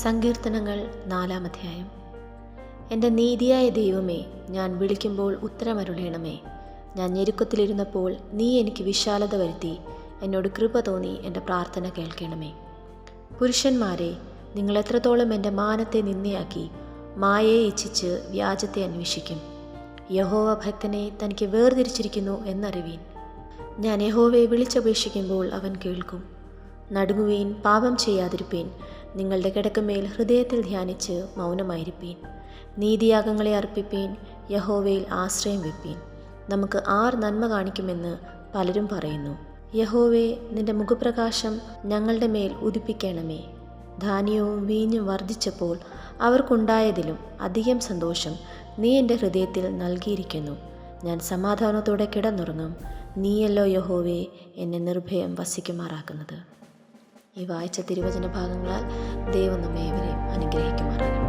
സങ്കീർത്തനങ്ങൾ 4-ാം അധ്യായം. എൻ്റെ നീതിയായ ദൈവമേ, ഞാൻ വിളിക്കുമ്പോൾ ഉത്തരമരുളേണമേ. ഞാൻ ഞെരുക്കത്തിലിരുന്നപ്പോൾ നീ എനിക്ക് വിശാലത വരുത്തി, എന്നോട് കൃപ തോന്നി എൻ്റെ പ്രാർത്ഥന കേൾക്കണമേ. പുരുഷന്മാരെ, നിങ്ങൾ എത്രത്തോളം എൻ്റെ മാനത്തെ നിന്ദയാക്കി മായയെ ഇച്ഛിച്ച് വ്യാജത്തെ അന്വേഷിക്കും. യഹോവ ഭക്തനെ തനിക്ക് വേർതിരിച്ചിരിക്കുന്നു എന്നറിവീൻ. ഞാൻ യഹോവയെ വിളിച്ചപേക്ഷിക്കുമ്പോൾ അവൻ കേൾക്കും. നടുങ്ങുവീൻ, പാപം ചെയ്യാതിരിപ്പീൻ. നിങ്ങളുടെ കിടക്കമേൽ ഹൃദയത്തിൽ ധ്യാനിച്ച് മൗനമായിരിപ്പീൻ. നീതിയാഗങ്ങളെ അർപ്പിപ്പീൻ, യഹോവയിൽ ആശ്രയം വെപ്പീൻ. നമുക്ക് ആർ നന്മ കാണിക്കുമെന്ന് പലരും പറയുന്നു. യഹോവേ, നിന്റെ മുഖപ്രകാശം ഞങ്ങളുടെ മേൽ ഉദിപ്പിക്കണമേ. ധാന്യവും വീഞ്ഞും വർദ്ധിച്ചപ്പോൾ അവർക്കുണ്ടായതിലും അധികം സന്തോഷം നീ എൻ്റെ ഹൃദയത്തിൽ നൽകിയിരിക്കുന്നു. ഞാൻ സമാധാനത്തോടെ കിടന്നുറങ്ങും. നീയല്ലോ യഹോവേ എന്നെ നിർഭയം വസിക്കുമാറാക്കുന്നത്. ഈ വായിച്ച തിരുവചന ഭാഗങ്ങളാൽ ദൈവം നമ്മേവരെയും അനുഗ്രഹിക്കുമാറാകട്ടെ.